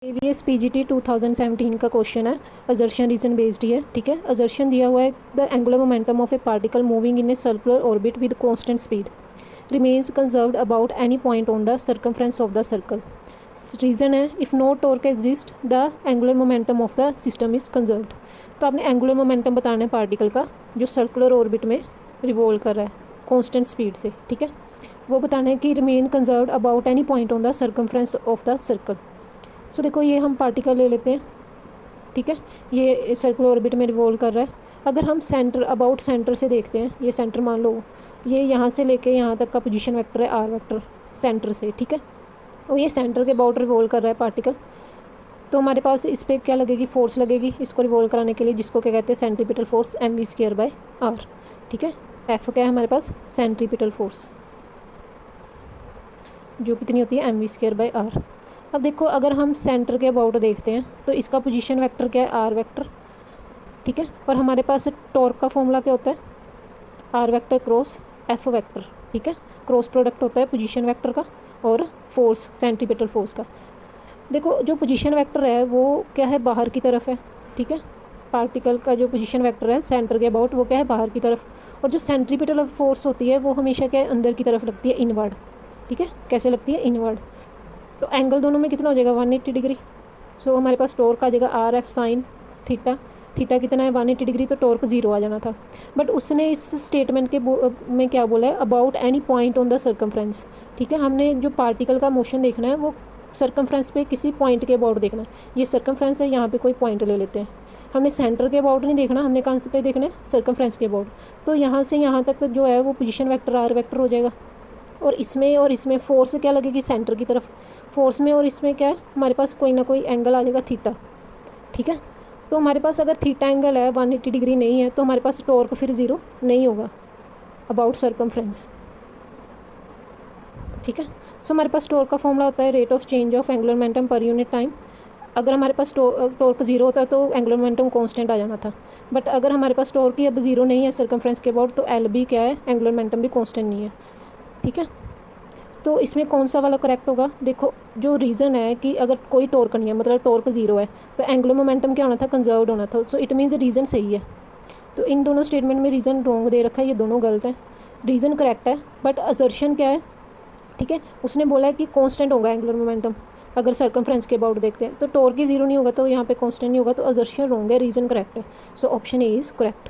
AVS PGT 2017 का question है, assertion reason based ही है। ठीक है, असर्शन दिया हुआ है the angular momentum of a particle moving in a circular orbit with constant speed remains conserved about any point on the circumference of the circle. Reason है if no torque exist the angular momentum of the system is conserved. तो आपने angular momentum बताना है particle का जो circular orbit में revolve कर रहा है कांस्टेंट स्पीड से। ठीक है, वो बताना है कि remain conserved about any point on the circumference of the circle. So देखो ये हम पार्टिकल ले लेते हैं। ठीक है, ये सर्कुलर ऑर्बिट में रिवॉल्व कर रहा है। अगर हम सेंटर अबाउट सेंटर से देखते हैं, ये सेंटर मान लो, ये यहाँ से लेके यहाँ तक का पोजीशन वेक्टर है आर वेक्टर सेंटर से। ठीक है, और ये सेंटर के अबाउट रिवॉल्व कर रहा है पार्टिकल। तो हमारे पास इस पर क्या लगेगी, फोर्स लगेगी इसको रिवॉल्व कराने के लिए, जिसको क्या कहते हैं सेंट्रीपिटल फोर्स mv²/r। ठीक है, एफ क्या है हमारे पास सेंट्रीपिटल फोर्स, जो कितनी होती है mv²/r। अब देखो अगर हम सेंटर के अबाउट देखते हैं तो इसका पोजीशन वेक्टर क्या है आर वेक्टर। ठीक है, और हमारे पास टॉर्क का फॉर्मूला क्या होता है R vector cross F vector. ठीक है, क्रॉस प्रोडक्ट होता है पोजीशन वेक्टर का और फोर्स सेंट्रीपिटल फोर्स का। देखो जो पोजीशन वेक्टर है वो क्या है बाहर की तरफ है। ठीक है, पार्टिकल का जो पोजीशन वेक्टर है सेंटर के अबाउट वो क्या है बाहर की तरफ, और जो सेंट्रीपिटल फोर्स होती है वो हमेशा क्या है अंदर की तरफ लगती है इनवर्ड। ठीक है, कैसे लगती है इनवर्ड। तो एंगल दोनों में कितना हो जाएगा 180 डिग्री। सो हमारे पास टॉर्क आ जाएगा R F sine theta. Theta कितना है 180 डिग्री, तो टॉर्क 0 आ जाना था। बट उसने इस स्टेटमेंट के में क्या बोला है about any point on the circumference. ठीक है, हमने जो पार्टिकल का मोशन देखना है वो सर्कमफ्रेंस पे किसी पॉइंट के अबाउट देखना है। ये सर्कमफ्रेंस है, यहाँ पे कोई पॉइंट ले लेते हैं। हमने सेंटर के अबाउट नहीं देखना, हमने कहाँ पे देखना है सर्कमफ्रेंस के अबाउट। तो यहाँ से यहाँ तक जो है वो पोजीशन वेक्टर आर वेक्टर हो जाएगा। और इसमें फोर्स क्या लगेगी सेंटर की तरफ। फोर्स में और इसमें क्या है हमारे पास कोई ना कोई एंगल आ जाएगा थीटा। ठीक है, तो हमारे पास अगर थीटा एंगल है 180 डिग्री नहीं है तो हमारे पास टॉर्क फिर 0 नहीं होगा अबाउट सर्कमफ्रेंस। ठीक है, सो हमारे पास टॉर्क का फॉर्मूला होता है rate of change of angular momentum per unit time. अगर हमारे पास टॉर्क 0 होता तो एंगुलर मोमेंटम कांस्टेंट आ जाना था। बट अगर हमारे पास टॉर्क ही अब 0 नहीं है सर्कमफ्रेंस के अबाउट तो एल भी क्या है एंगुलर मोमेंटम भी कांस्टेंट नहीं है। ठीक है, तो इसमें कौन सा वाला करेक्ट होगा। देखो जो रीज़न है कि अगर कोई टॉर्क नहीं है मतलब टॉर्क 0 है तो एंगुलर मोमेंटम क्या होना था कंजर्व्ड होना था। सो इट मीन्स रीज़न सही है। तो इन दोनों स्टेटमेंट में रीज़न रॉन्ग दे रखा है, ये दोनों गलत है। रीज़न करेक्ट है बट असर्शन क्या है। ठीक है, उसने बोला है कि कांस्टेंट होगा एंगुलर मोमेंटम अगर सर्कमफ्रेंस के अबाउट देखते हैं, तो टॉर्क ही 0 नहीं होगा तो यहाँ पे कांस्टेंट नहीं होगा, तो असर्शन रॉन्ग है, रीज़न करेक्ट है। So option A is correct.